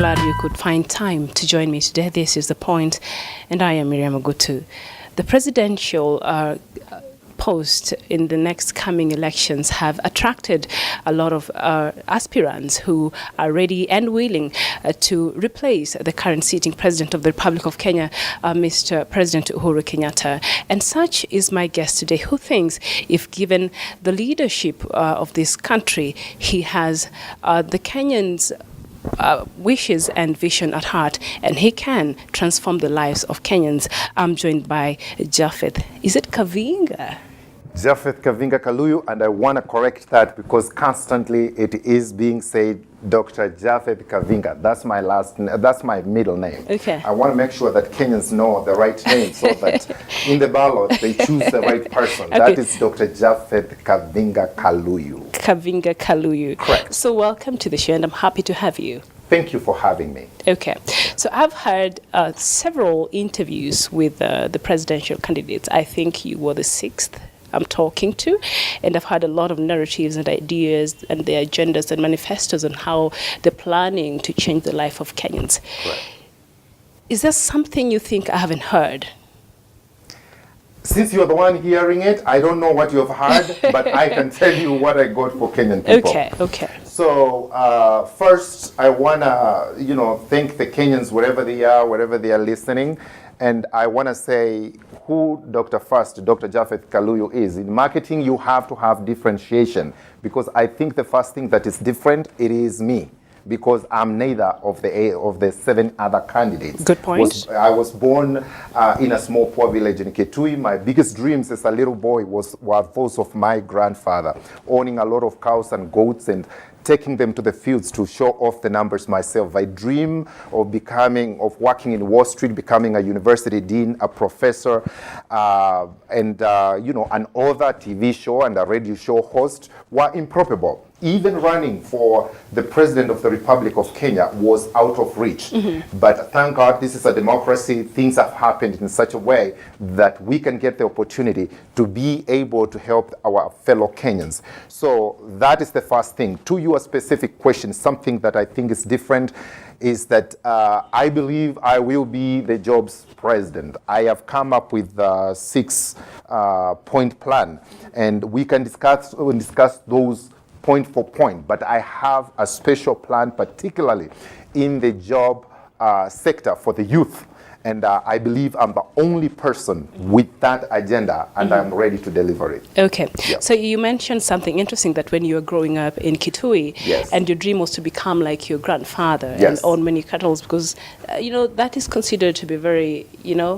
glad you could find time to join me today. This is The Point, and I am Miriam Agutu. The presidential post in the next coming elections have attracted a lot of aspirants who are ready and willing to replace the current sitting president of the Republic of Kenya, Mr. President Uhuru Kenyatta. And such is my guest today, who thinks if given the leadership of this country, he has the Kenyans' wishes and vision at heart, and he can transform the lives of Kenyans. I'm joined by Japheth. Is it Kavinga? Japheth Kavinga Kaluyu, and I want to correct that because constantly it is being said Dr.Japheth Kavinga. That's my that's my middle name. Okay. I want to make sure that Kenyans know the right name so that in the ballot they choose the right person. Okay. That is Dr.Japheth Kavinga Kaluyu. Kavinga Kaluyu. Correct. So welcome to the show, and I'm happy to have you. Thank you for having me. Okay. So I've heard several interviews with the presidential candidates. I think you were the sixth I'm talking to, and I've had a lot of narratives and ideas and their agendas and manifestos on how they're planning to change the life of Kenyans. Right. Is there something you think I haven't heard? Since you're the one hearing it, I don't know what you've heard, but I can tell you what I got for Kenyan people. Okay. So first, I want to, thank the Kenyans wherever they are listening. And I want to say who Dr. Japheth Kaluyu is. In marketing, you have to have differentiation, because I think the first thing that is different, it is me, because I'm neither of the seven other candidates. Good point. I was born in a small poor village in Kitui. My biggest dreams as a little boy were those of my grandfather, owning a lot of cows and goats and taking them to the fields to show off the numbers myself. I dream of working in Wall Street, becoming a university dean, a professor, and an author, TV show, and a radio show host were improbable. Even running for the president of the Republic of Kenya was out of reach. Mm-hmm. But thank God, this is a democracy. Things have happened in such a way that we can get the opportunity to be able to help our fellow Kenyans. So that is the first thing. To your specific question, something that I think is different is that I believe I will be the jobs president. I have come up with a 6-point plan, and we can discuss those point for point, but I have a special plan, particularly in the job sector for the youth. And I believe I'm the only person with that agenda, and I'm ready to deliver it. Okay. Yeah. So you mentioned something interesting, that when you were growing up in Kitui, yes, and your dream was to become like your grandfather, yes, and own many cattle, because, that is considered to be very,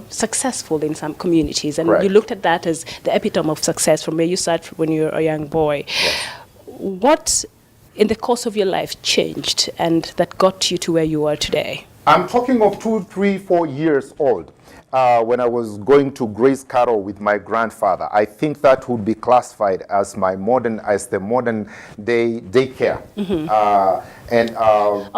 successful in some communities. And Correct. You looked at that as the epitome of success from where you started when you were a young boy. Yes. What, in the course of your life, changed and that got you to where you are today? I'm talking of 2, 3, 4 years old. When I was going to graze cattle with my grandfather. I think that would be classified as the modern day daycare. Mm-hmm.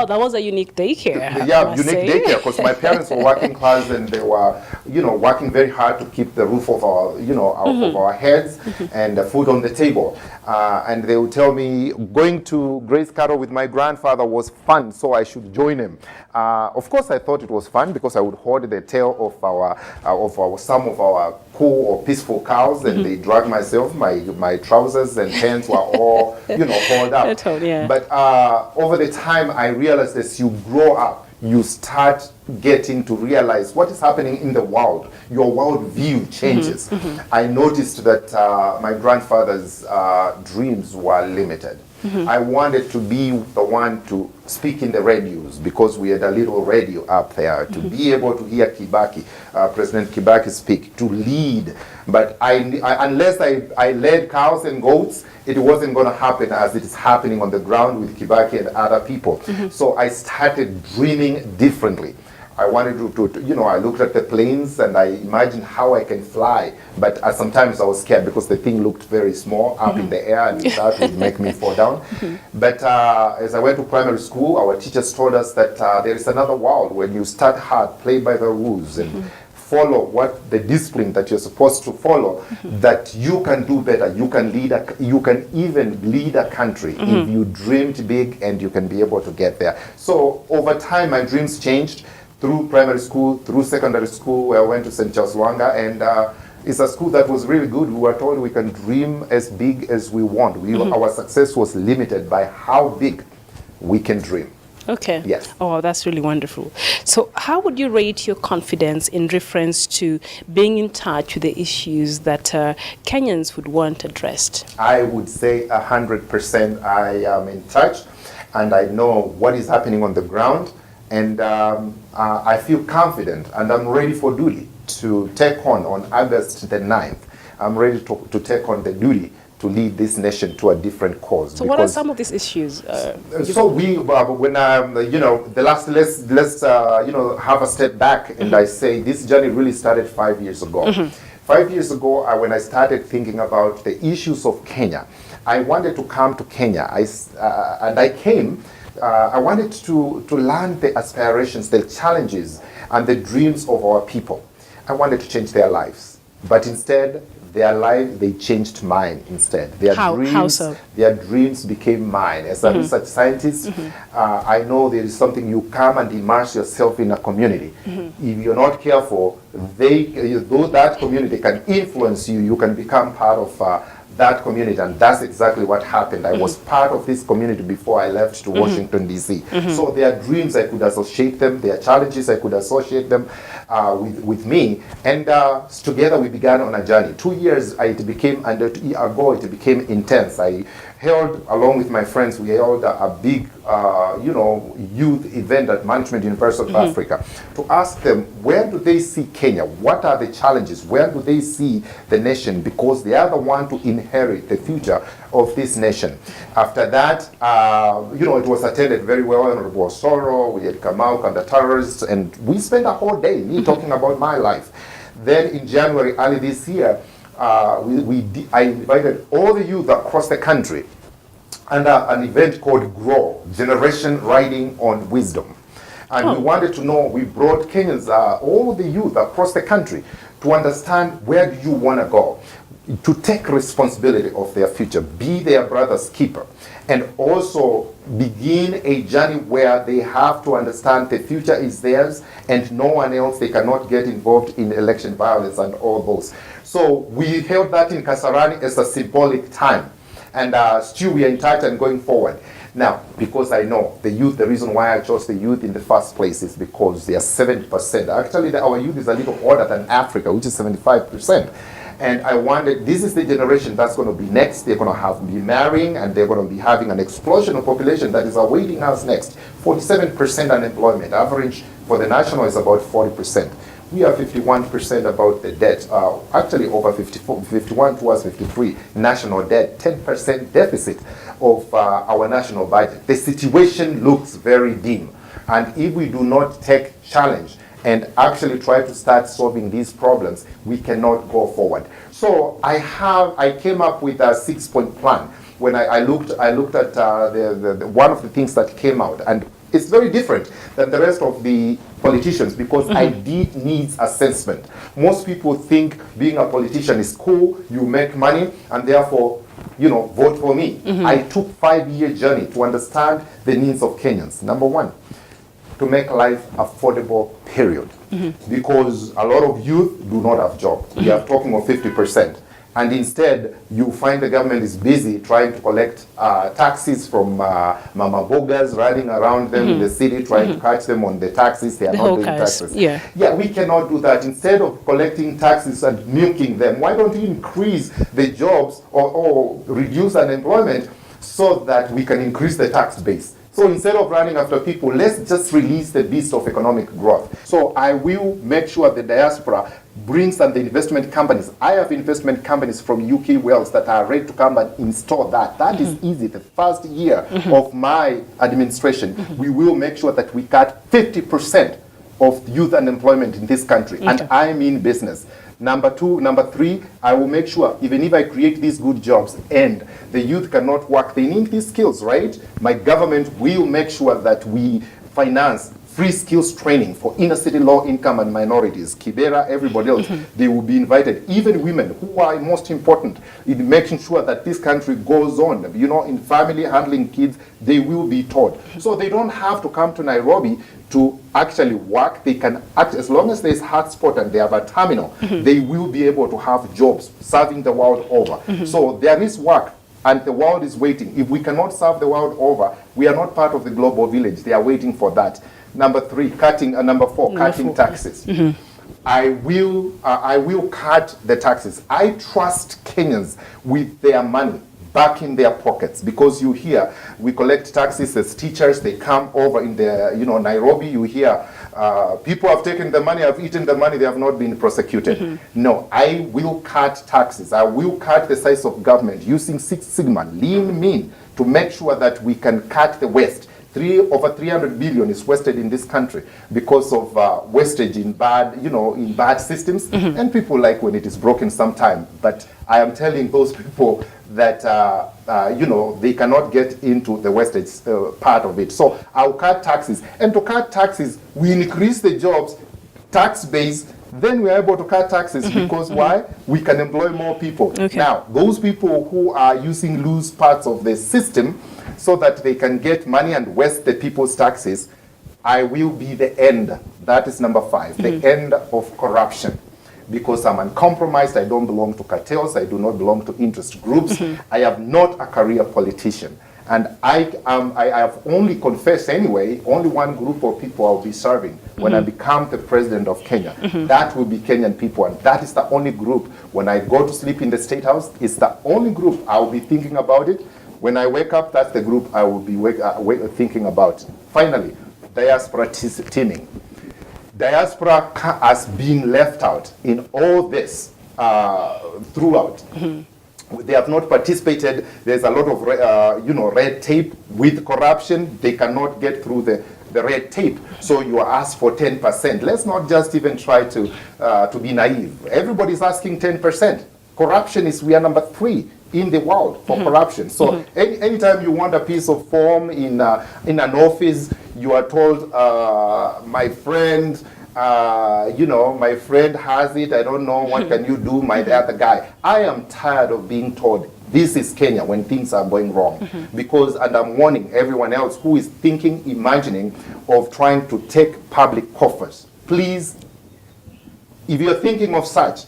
That was a unique daycare. Yeah, unique daycare, because my parents were working class, and they were, working very hard to keep the roof of our, of our heads, and the food on the table. And they would tell me going to graze cattle with my grandfather was fun, so I should join him. Of course, I thought it was fun because I would hold the tail of some of our cool or peaceful cows, and they drag myself. My trousers and pants were all, hauled up. Yeah. But over the time, I realized as you grow up, you start getting to realize what is happening in the world. Your world view changes. I noticed that my grandfather's dreams were limited. I wanted to be the one to speak in the radios, because we had a little radio up there, to be able to hear President Kibaki speak, to lead. But unless I led cows and goats, it wasn't going to happen as it is happening on the ground with Kibaki and other people. So I started dreaming differently. I wanted to, I looked at the planes and I imagined how I can fly, but sometimes I was scared because the thing looked very small up in the air, and that would make me fall down. But as I went to primary school, our teachers told us that there is another world when you start hard, play by the rules, and follow what the discipline that you're supposed to follow, that you can do better. You can even lead a country if you dreamed big, and you can be able to get there. So over time, my dreams changed through primary school, through secondary school, where I went to St. Charles Lwanga, and it's a school that was really good. We were told we can dream as big as we want. Our success was limited by how big we can dream. Okay. Yes. Oh, that's really wonderful. So how would you rate your confidence in reference to being in touch with the issues that Kenyans would want addressed? I would say 100% I am in touch, and I know what is happening on the ground, and I feel confident, and I'm ready for duty to take on August the 9th. I'm ready to take on the duty to lead this nation to a different cause. So what are some of these issues? So we, when let's have a step back, and I say this journey really started 5 years ago. 5 years ago, when I started thinking about the issues of Kenya, I wanted to come to Kenya, and I came. I wanted to learn the aspirations, the challenges, and the dreams of our people. I wanted to change their lives, but instead, they changed mine instead. How so? Their dreams became mine. As a research scientist, I know there is something, you come and immerse yourself in a community. If you're not careful, that community can influence you. You can become part of that community, and that's exactly what happened. I was part of this community before I left to Washington, D.C. So their dreams, I could associate them, their challenges, I could associate them with me, and together we began on a journey. 2 years it became, and a year ago it became intense. I held, along with my friends, we held a big youth event at Management University of Africa to ask them, where do they see Kenya? What are the challenges? Where do they see the nation? Because they are the one to inherit the future of this nation. After that, it was attended very well. Honorable Soro, we had Kamau and the terrorists, and we spent a whole day, me talking about my life. Then in January, early this year, I invited all the youth across the country under an event called GROW, Generation Riding on Wisdom. And we wanted to know, we brought Kenyans, all the youth across the country, to understand, where do you want to go? To take responsibility of their future, be their brother's keeper, and also begin a journey where they have to understand the future is theirs and no one else. They cannot get involved in election violence and all those. So we held that in Kasarani as a symbolic time. And still we are in touch and going forward. Now, because I know the youth, the reason why I chose the youth in the first place is because they are 70%. Actually, our youth is a little older than Africa, which is 75%. And I wanted, this is the generation that's going to be next. They're going to be marrying, and they're going to be having an explosion of population that is awaiting us next. 47% unemployment. Average for the national is about 40%. We are 51% about the debt, actually over 51 towards 53 national debt, 10% deficit of our national budget. The situation looks very dim. And if we do not take challenge and actually try to start solving these problems, we cannot go forward. So I came up with a 6-point plan. When I looked at one of the things that came out, and it's very different than the rest of the politicians, because I did needs assessment. Most people think being a politician is cool, you make money, and therefore, vote for me. I took 5-year journey to understand the needs of Kenyans. Number one, to make life affordable, period. Because a lot of youth do not have jobs. We are talking of 50%. And instead, you find the government is busy trying to collect taxes from mama bogas, running around them in the city, trying to catch them on the taxes. They are not doing taxes. Yeah, we cannot do that. Instead of collecting taxes and milking them, why don't you increase the jobs or reduce unemployment so that we can increase the tax base? So instead of running after people, let's just release the beast of economic growth. So I will make sure the diaspora brings and the investment companies. I have investment companies from UK Wales that are ready to come and install that. That is easy. The first year of my administration, we will make sure that we cut 50% of youth unemployment in this country. And I mean business. Number three, I will make sure, even if I create these good jobs and the youth cannot work, they need these skills, right? My government will make sure that we finance free skills training for inner city low income and minorities, Kibera, everybody else. They will be invited, even women who are most important in making sure that this country goes on. You know, in family handling kids, they will be taught. So they don't have to come to Nairobi to actually work. They can act, as long as there's hotspot and they have a terminal, they will be able to have jobs serving the world over. So there is work. And the world is waiting. If we cannot serve the world over, we are not part of the global village. They are waiting for that. Number four, cutting taxes. I will cut the taxes. I trust Kenyans with their money back in their pockets, because you hear we collect taxes as teachers. They come over in the Nairobi. You hear people have taken the money, have eaten the money. They have not been prosecuted. No, I will cut taxes. I will cut the size of government using Six Sigma, lean, mean, to make sure that we can cut the waste. Over 300 billion is wasted in this country because of wastage in bad systems, and people like when it is broken sometime. But I am telling those people that they cannot get into the wastage part of it. So I'll cut taxes, and to cut taxes, we increase the jobs, tax base. Then we are able to cut taxes because why? We can employ more people. Okay. Now, those people who are using loose parts of the system so that they can get money and waste the people's taxes, I will be the end. That is number 5, the end of corruption. Because I'm uncompromised, I don't belong to cartels, I do not belong to interest groups, I am not a career politician. And I have only confessed anyway, only one group of people I'll be serving when I become the president of Kenya. That will be Kenyan people, and that is the only group. When I go to sleep in the State House, it's the only group I'll be thinking about it. When I wake up, that's the group I will be thinking about. Finally, diaspora teaming. Diaspora has been left out in all this throughout. They have not participated. There's a lot of red tape with corruption. They cannot get through the red tape. So you are asked for 10%. Let's not just even try to be naive. Everybody's asking 10%. Corruption we are number 3 in the world for corruption. So anytime you want a piece of form in an office, you are told, my friend, my friend has it, I don't know, what can you do, my other guy. I am tired of being told this is Kenya when things are going wrong. And I'm warning everyone else who is thinking, imagining of trying to take public coffers. Please, if you're thinking of such,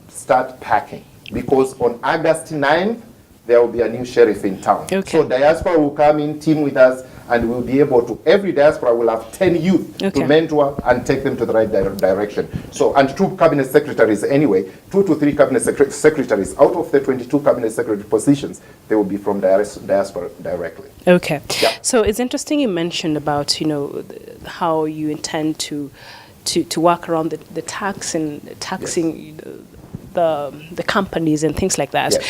start packing. Because on August 9th, there will be a new sheriff in town. Okay. So diaspora will come in, team with us, and we'll be able to, every diaspora will have 10 youth to mentor and take them to the right direction. So, and 2 cabinet secretaries anyway, 2 to 3 cabinet secretaries out of the 22 cabinet secretary positions, they will be from diaspora directly. Okay. Yeah. So it's interesting you mentioned about, how you intend to work around the taxing, the companies and things like that. Yes.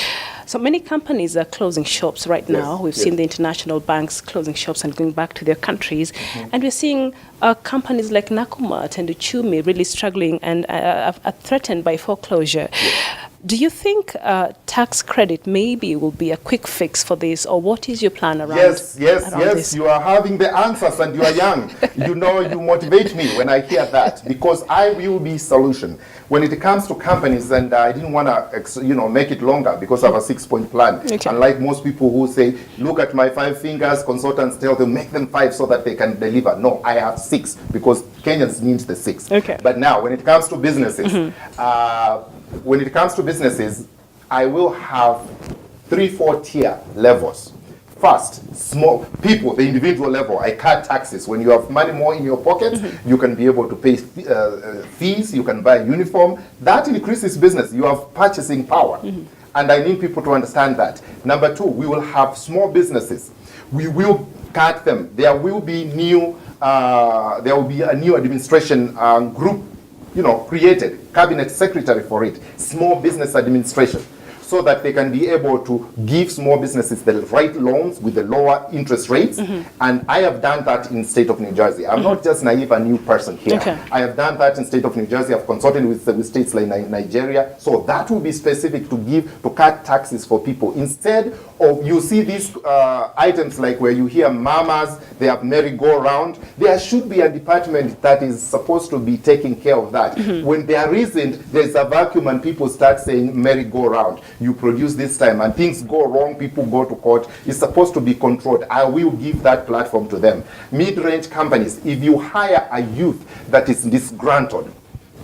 So many companies are closing shops right now. We've seen the international banks closing shops and going back to their countries. And we're seeing companies like Nakumatt and Uchumi really struggling and are threatened by foreclosure. Do you think tax credit maybe will be a quick fix for this, or what is your plan around this? You are having the answers and you are young. You motivate me when I hear that, because I will be solution. When it comes to companies, and I didn't want to make it longer because I have a 6-point plan. Okay. Unlike most people who say, look at my 5 fingers, consultants tell them, make them 5 so that they can deliver. No, I have 6 because Kenyans need the 6. Okay. But now, when it comes to businesses, I will have 3-4 tier levels. First, small people, the individual level, I cut taxes. When you have money more in your pocket, you can be able to pay fees, you can buy a uniform. That increases business. You have purchasing power. And I need people to understand that. Number 2, we will have small businesses. We will cut them. There will be a new administration group, created, cabinet secretary for it, small business administration. so that they can be able to give small businesses the right loans with the lower interest rates. And I have done that in state of New Jersey. I'm not just naive, a new person here. Okay. I have done that in state of New Jersey. I've consulted with states like Nigeria. So that will be specific to cut taxes for people. Instead of, you see these items like where you hear mamas, they have merry-go-round. There should be a department that is supposed to be taking care of that. When there isn't, there's a vacuum and people start saying merry-go-round. You produce this time and things go wrong, people go to court. It's supposed to be controlled. I will give that platform to them. Mid-range companies, if you hire a youth that is disgruntled,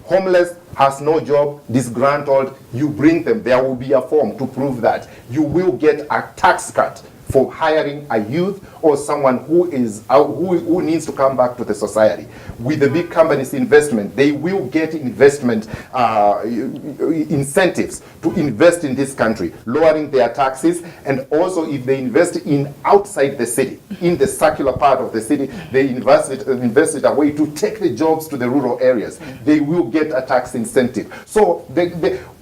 homeless, has no job, disgruntled, you bring them. There will be a form to prove that. You will get a tax cut for hiring a youth or someone who is who needs to come back to the society. With the big companies' investment, they will get investment incentives to invest in this country, lowering their taxes, and also if they invest in outside the city, in the circular part of the city, they invest it away to take the jobs to the rural areas. They will get a tax incentive. So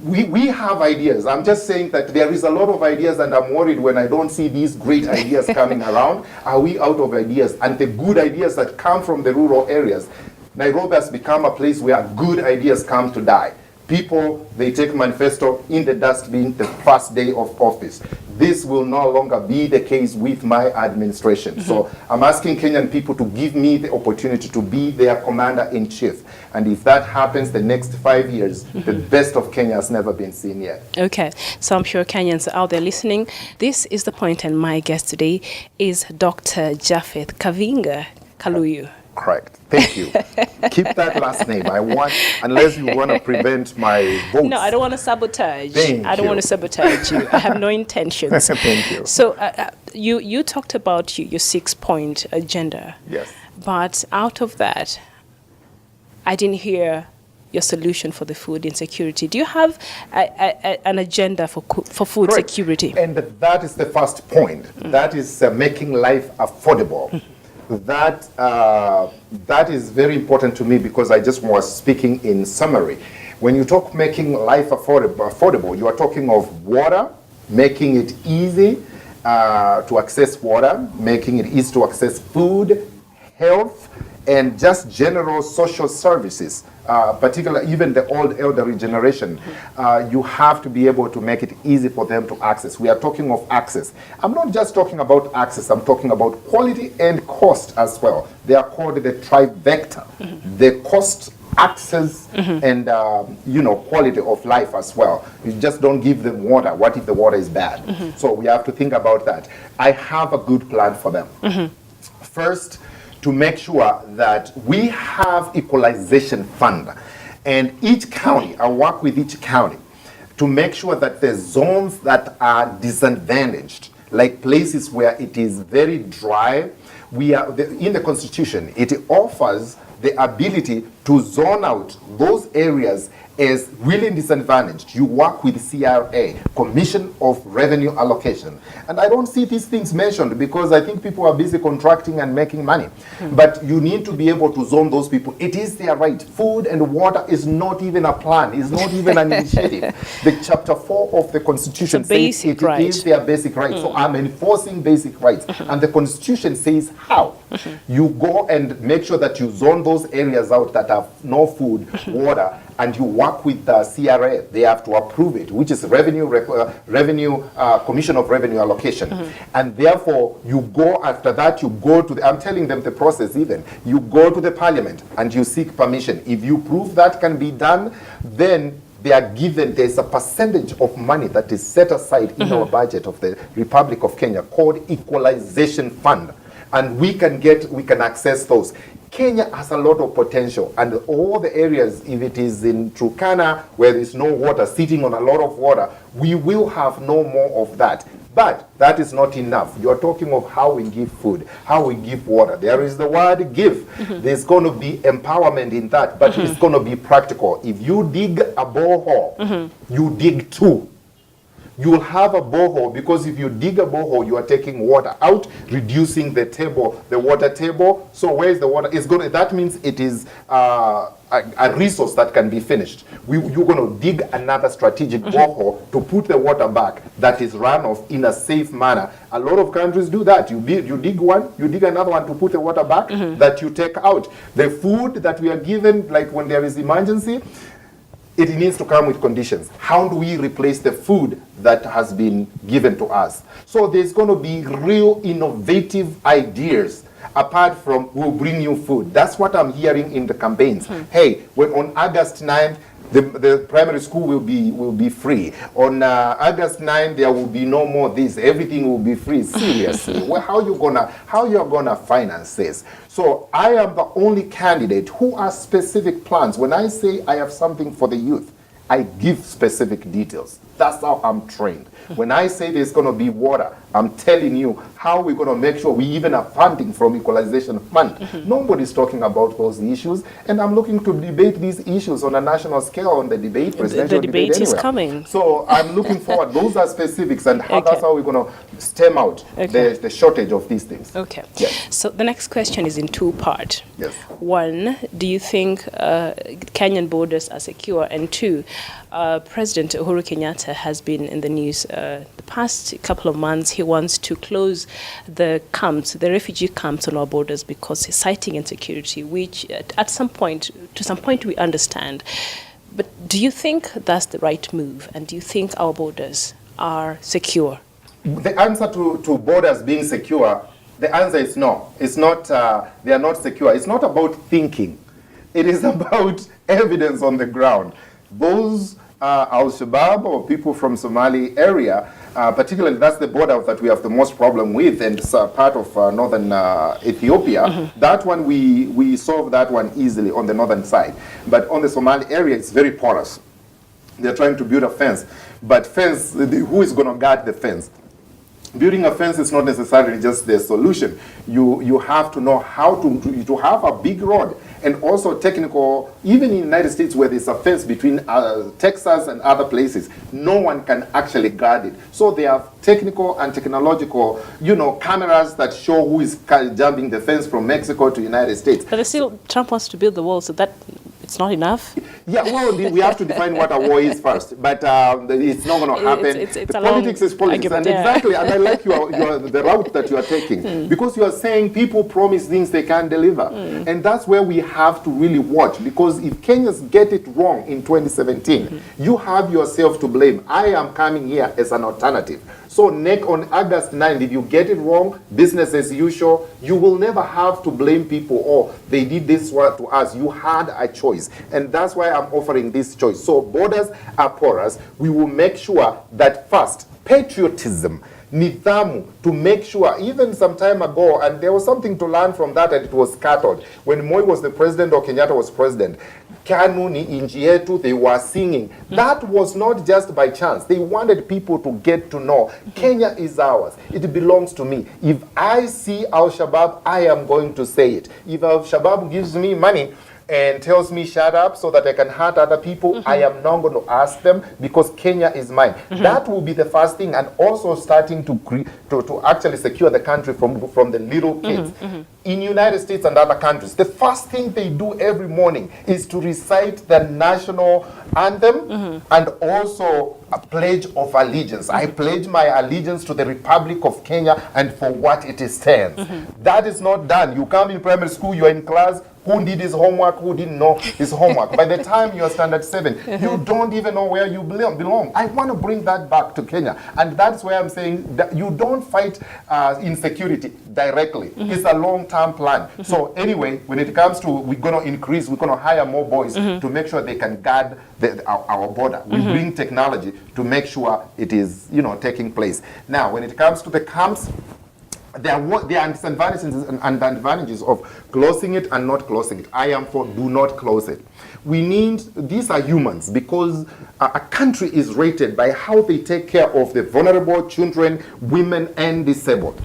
we have ideas. I'm just saying that there is a lot of ideas, and I'm worried when I don't see these great ideas coming around. Are we out of ideas? And the good ideas that come from the rural areas, Nairobi has become a place where good ideas come to die. People, they take manifesto in the dustbin the first day of office. This will no longer be the case with my administration. So I'm asking Kenyan people to give me the opportunity to be their commander-in-chief. And if that happens the next 5 years, the best of Kenya has never been seen yet. Okay, so I'm sure Kenyans are out there listening. This is The Point, and my guest today is Dr. Japheth Kavinga Kaluyu. Correct. Thank you. Keep that last name. I want, unless you want to prevent my votes. No, I don't want to sabotage. I don't want to sabotage you. I have no intentions. Thank you. So you talked about your 6-point agenda. Yes. But out of that, I didn't hear your solution for the food insecurity. Do you have an agenda for food Correct. security? And that is the first point. That is making life affordable. That is very important to me because I just was speaking in summary. When you talk making life affordable, you are talking of water, making it easy to access water, making it easy to access food, health, and just general social services, particularly even the old elderly generation. You have to be able to make it easy for them to access. We are talking of access. I'm not just talking about access, I'm talking about quality and cost as well. They are called the trifecta. The cost, access, and quality of life as well. You just don't give them water. What if the water is bad? So we have to think about that. I have a good plan for them. First, to make sure that we have equalization fund, and each county, I work with each county to make sure that the zones that are disadvantaged, like places where it is very dry, in the Constitution, it offers the ability to zone out those areas as really disadvantaged. You work with CRA, Commission of Revenue Allocation. And I don't see these things mentioned because I think people are busy contracting and making money. But you need to be able to zone those people. It is their right. Food and water is not even a plan, it's not even an initiative. The Chapter 4 of the Constitution says it is their basic right. So I'm enforcing basic rights. And the Constitution says how. You go and make sure that you zone those areas out that have no food, water, and you work with the CRA. They have to approve it, which is Commission of Revenue Allocation. And therefore, you go after that, you go to I'm telling them the process even. You go to the Parliament and you seek permission. If you prove that can be done, then they are given, there's a percentage of money that is set aside in our budget of the Republic of Kenya called Equalization Fund. And we can access those. Kenya has a lot of potential, and all the areas, if it is in Turkana where there is no water, sitting on a lot of water, we will have no more of that. But that is not enough. You are talking of how we give food, how we give water. There is the word give. There's going to be empowerment in that, but it's going to be practical. If you dig a borehole, you dig two. You will have a borehole, because if you dig a borehole, you are taking water out, reducing the water table. So where is the water? That means it is a resource that can be finished. You're going to dig another strategic borehole to put the water back that is runoff in a safe manner. A lot of countries do that. You dig one, you dig another one to put the water back that you take out. The food that we are given, like when there is emergency, it needs to come with conditions. How do we replace the food that has been given to us? So there's going to be real innovative ideas apart from we'll bring you food. That's what I'm hearing in the campaigns. Hey, when on August 9th, the primary school will be free. On August 9th, there will be no more this. Everything will be free. Seriously, well, how you gonna finance this? So I am the only candidate who has specific plans. When I say I have something for the youth, I give specific details. That's how I'm trained. When I say there's going to be water, I'm telling you how we're going to make sure we even have funding from Equalization Fund. Nobody's talking about those issues, and I'm looking to debate these issues on a national scale on the debate, presidential the debate is anywhere. coming. So I'm looking forward. Those are specifics, and that's how we're going to stem out the shortage of these things. Okay. Yes. So the next question is in two parts. Yes. One, do you think Kenyan borders are secure? And two, President Uhuru Kenyatta has been in the news the past couple of months. He wants to close the camps, the refugee camps on our borders because he's citing insecurity, which to some point we understand. But do you think that's the right move? And do you think our borders are secure? The answer to borders being secure, the answer is no. It's not, they are not secure. It's not about thinking. It is about evidence on the ground. Those Al-Shabaab or people from Somali area, particularly that's the border that we have the most problem with, and it's part of northern Ethiopia. That one, we solve that one easily on the northern side. But on the Somali area, it's very porous. They're trying to build a fence. But fence, who is going to guard the fence? Building a fence is not necessarily just the solution. You have to know how to have a big road, and also technical, even in the United States where there's a fence between Texas and other places, no one can actually guard it. So they have technical and technological, cameras that show who is jumping the fence from Mexico to United States. But still, Trump wants to build the wall, so that it's not enough. Yeah, well, we have to define what a war is first, but it's not going to happen. It's the politics is politics, and exactly, and I like the route that you are taking, because you are saying people promise things they can't deliver, and that's where we have to really watch, because if Kenyans get it wrong in 2017, you have yourself to blame. I am coming here as an alternative. So on August 9th, if you get it wrong, business as usual, you will never have to blame people, oh, they did this to us. You had a choice. And that's why I'm offering this choice. So borders are porous. We will make sure that first, patriotism, nidhamu, to make sure, even some time ago, and there was something to learn from that, and it was scattered. When Moi was the president or Kenyatta was president, Kanu ni inchi yetu, they were singing. That was not just by chance. They wanted people to get to know Kenya is ours. It belongs to me. If I see Al-Shabaab, I am going to say it. If Al-Shabaab gives me money and tells me shut up so that I can hurt other people, I am not going to ask them, because Kenya is mine. That will be the first thing, and also starting to actually secure the country from the little kids. In United States and other countries, the first thing they do every morning is to recite the national anthem and also a pledge of allegiance. I pledge my allegiance to the Republic of Kenya and for what it stands. That is not done. You come in primary school, you're in class, who did his homework, who didn't know his homework. By the time you're standard 7, you don't even know where you belong. I want to bring that back to Kenya. And that's where I'm saying that you don't fight insecurity directly. It's a long-term plan. So anyway, when it comes to, we're going to hire more boys to make sure they can guard our border. We bring technology to make sure it is, taking place. Now, when it comes to the camps, there are disadvantages and advantages of closing it and not closing it. I am for do not close it. These are humans, because a country is rated by how they take care of the vulnerable children, women, and disabled.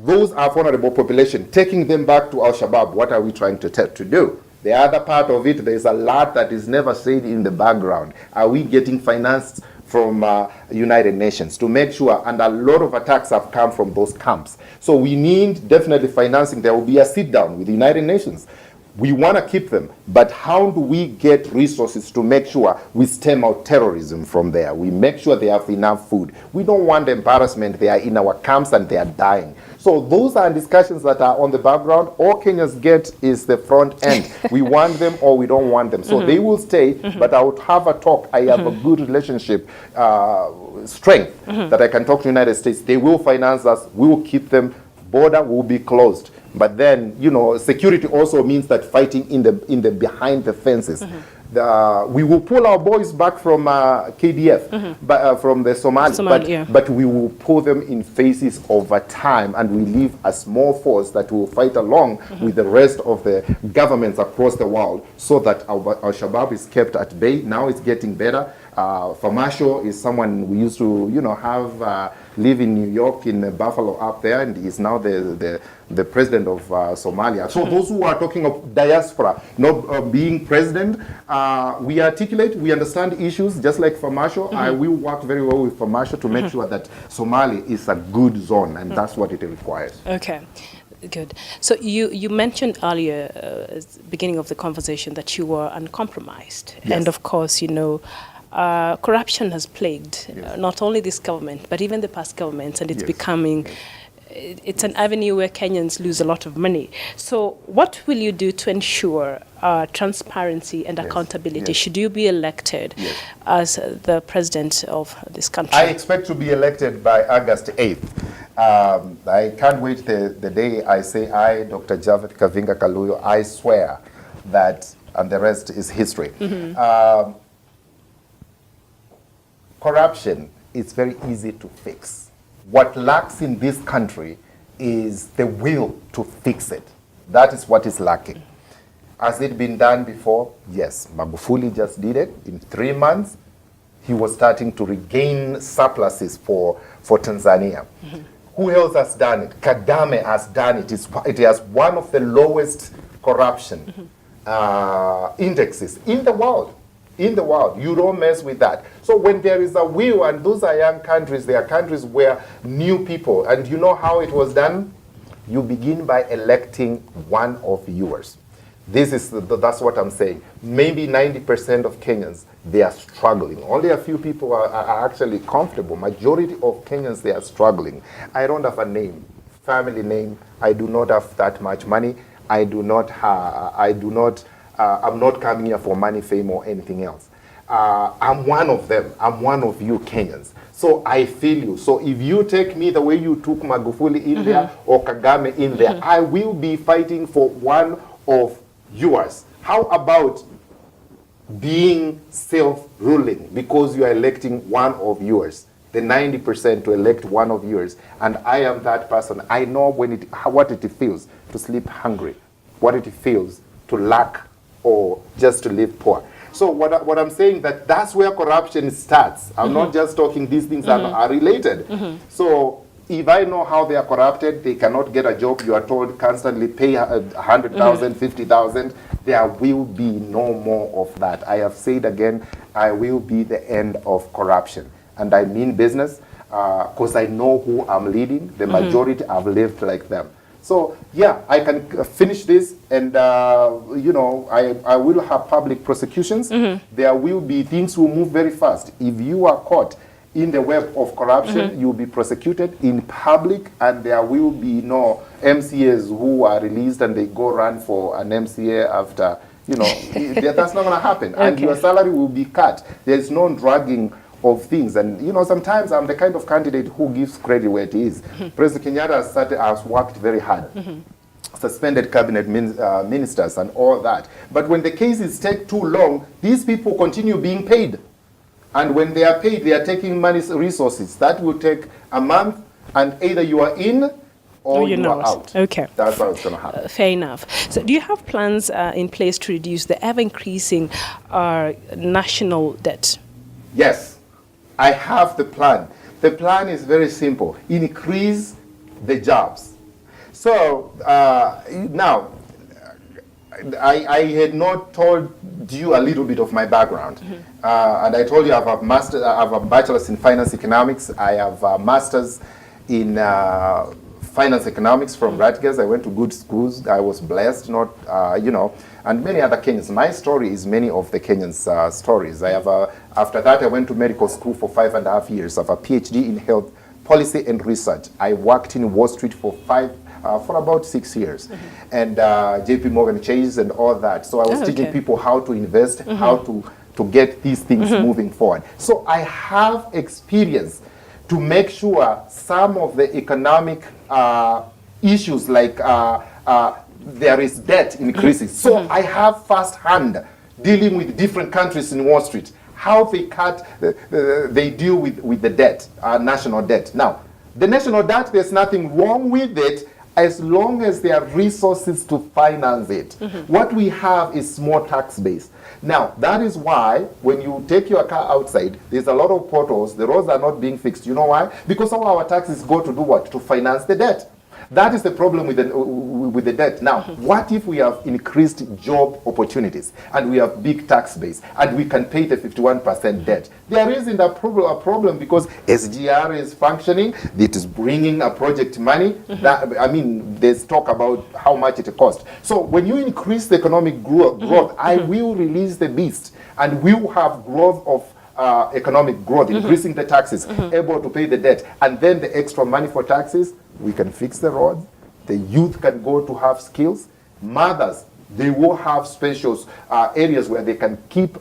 Those are vulnerable population. Taking them back to Al-Shabaab, what are we trying to do? The other part of it, there's a lot that is never said in the background. Are we getting financed from United Nations to make sure, and a lot of attacks have come from those camps. So we need definitely financing. There will be a sit down with the United Nations. We want to keep them, but how do we get resources to make sure we stem out terrorism from there? We make sure they have enough food. We don't want embarrassment. They are in our camps and they are dying. So those are discussions that are on the background. All Kenyans get is the front end. We want them or we don't want them. So they will stay, but I would have a talk. I have a good relationship, strength that I can talk to the United States. They will finance us. We will keep them. Border will be closed. But then, you know, security also means that fighting in the behind the fences. We will pull our boys back from KDF, from the Somali, but we will pull them in phases over time, and we leave a small force that will fight along with the rest of the governments across the world, so that our Shabab is kept at bay. Now it's getting better. Famasho is someone we used to, you know, have live in New York, in Buffalo up there, and is now the president of Somalia. So those who are talking of diaspora not being president, we articulate, we understand issues, just like Famasho. I will work very well with Famasho to make sure that Somali is a good zone, and that's what it requires. Okay. Good. So you mentioned earlier, at the beginning of the conversation, that you were uncompromised. Yes. And of course, you know, corruption has plagued not only this government, but even the past governments, and it's becoming, it's an avenue where Kenyans lose a lot of money. So what will you do to ensure transparency and accountability should you be elected as the president of this country? I expect to be elected by August 8th. I can't wait the day I say I, Dr. Japheth Kavinga Kaluyu, I swear that, and the rest is history. Corruption is very easy to fix. What lacks in this country is the will to fix it. That is what is lacking. Has it been done before? Yes. Magufuli just did it. In 3 months, he was starting to regain surpluses for Tanzania. Who else has done it? Kagame has done it. It has one of the lowest corruption indexes in the world. In the world, you don't mess with that. So when there is a will, and those are young countries, they are countries where new people, and you know how it was done? You begin by electing one of yours. That's what I'm saying. Maybe 90% of Kenyans, they are struggling. Only a few people are actually comfortable. Majority of Kenyans, they are struggling. I don't have a name, family name. I do not have that much money. I'm not coming here for money, fame, or anything else. I'm one of them. I'm one of you Kenyans. So I feel you. So if you take me the way you took Magufuli in there or Kagame in there, I will be fighting for one of yours. How about being self-ruling because you are electing one of yours? The 90% to elect one of yours. And I am that person. I know what it feels to sleep hungry, what it feels to lack or just to live poor. So what I'm saying, that's where corruption starts. I'm not just talking, these things are related. So if I know how they are corrupted, they cannot get a job, you are told constantly pay 100,000, 50,000, there will be no more of that. I have said again, I will be the end of corruption. And I mean business, because I know who I'm leading. The majority have lived like them. So yeah, I can finish this, and you know, I will have public prosecutions. There will be things will move very fast. If you are caught in the web of corruption, you'll be prosecuted in public, and there will be no MCAs who are released and they go run for an MCA after, you know, that's not going to happen. And your salary will be cut. There's no dragging of things. And you know, sometimes I'm the kind of candidate who gives credit where it is. President Kenyatta has worked very hard, suspended cabinet ministers and all that. But when the cases take too long, these people continue being paid. And when they are paid, they are taking money resources. That will take a month, and either you are in or you are out. Okay. That's how it's going to happen. Fair enough. So do you have plans in place to reduce the ever-increasing national debt? Yes. I have the plan. The plan is very simple. Increase the jobs. So now, I had not told you a little bit of my background. And I told you I have a bachelor's in finance economics. I have a master's in finance economics from Rutgers. I went to good schools. I was blessed, not, and many other Kenyans. My story is many of the Kenyans' stories. I have after that, I went to medical school for 5.5 years. I have a PhD in health policy and research. I worked in Wall Street for about 6 years, and JP Morgan Chase and all that. So I was teaching people how to invest, how to get these things moving forward. So I have experience to make sure some of the economic issues like there is debt increases. So I have firsthand dealing with different countries in Wall Street, how they deal with the debt, national debt. Now, the national debt, there's nothing wrong with it as long as there are resources to finance it. What we have is small tax base. Now, that is why when you take your car outside, there's a lot of potholes. The roads are not being fixed. You know why? Because all our taxes go to do what? To finance the debt. That is the problem with the debt. Now, what if we have increased job opportunities and we have big tax base and we can pay the 51% debt? There isn't a problem because SGR is functioning. It is bringing a project money. There's talk about how much it costs. So when you increase the economic growth, I will release the beast and we will have growth of economic growth, increasing the taxes, able to pay the debt, and then the extra money for taxes, we can fix the roads, the youth can go to have skills, mothers, they will have special areas where they can keep,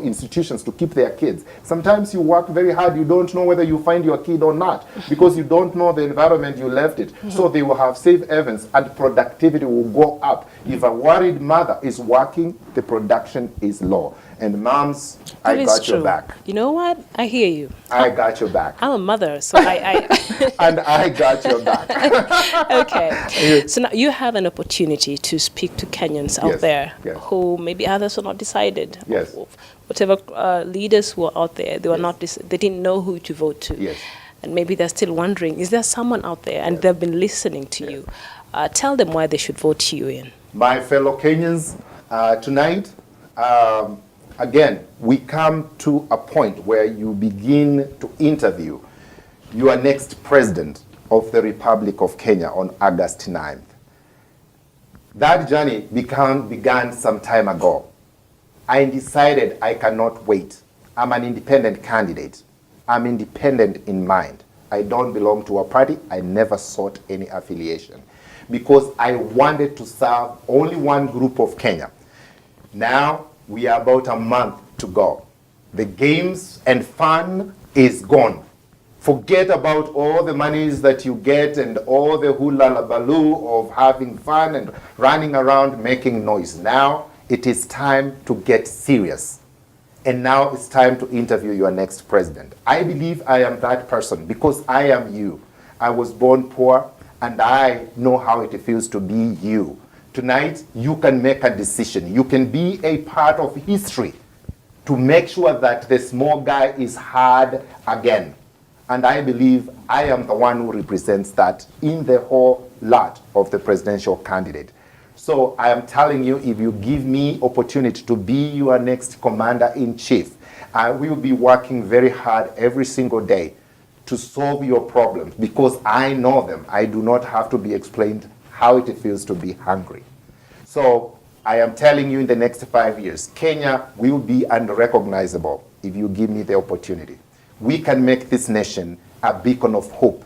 institutions to keep their kids. Sometimes you work very hard, you don't know whether you find your kid or not, because you don't know the environment you left it. So they will have safe havens and productivity will go up. If a worried mother is working, the production is low. And moms, I got your back. You know what? I hear you. I got your back. I'm a mother, so I and I got your back. Okay. So now you have an opportunity to speak to Kenyans out there who maybe others are not decided. Yes. Whatever leaders who are out there, they were not. They didn't know who to vote to. Yes. And maybe they're still wondering, is there someone out there? And they've been listening to you. Tell them why they should vote you in. My fellow Kenyans, tonight. Again, we come to a point where you begin to interview your next president of the Republic of Kenya on August 9th. That journey began some time ago. I decided I cannot wait. I'm an independent candidate. I'm independent in mind. I don't belong to a party. I never sought any affiliation because I wanted to serve only one group of Kenya. Now, we are about a month to go. The games and fun is gone. Forget about all the monies that you get and all the hula baloo of having fun and running around making noise. Now it is time to get serious. And now it's time to interview your next president. I believe I am that person because I am you. I was born poor and I know how it feels to be you. Tonight, you can make a decision. You can be a part of history to make sure that the small guy is heard again. And I believe I am the one who represents that in the whole lot of the presidential candidate. So I am telling you, if you give me opportunity to be your next commander-in-chief, I will be working very hard every single day to solve your problems because I know them. I do not have to be explained how it feels to be hungry. So I am telling you in the next 5 years, Kenya will be unrecognizable if you give me the opportunity. We can make this nation a beacon of hope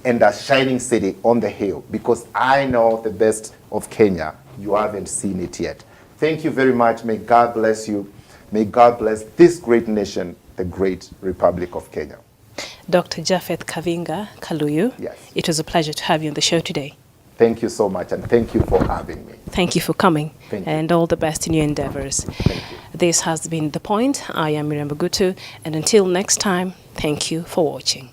and a shining city on the hill because I know the best of Kenya. You haven't seen it yet. Thank you very much. May God bless you. May God bless this great nation, the great Republic of Kenya. Dr. Japheth Kavinga Kaluyu, yes. It was a pleasure to have you on the show today. Thank you so much, and thank you for having me. Thank you for coming, thank you. And all the best in your endeavors. Thank you. This has been The Point. I am Miriam Bagutu, and until next time, thank you for watching.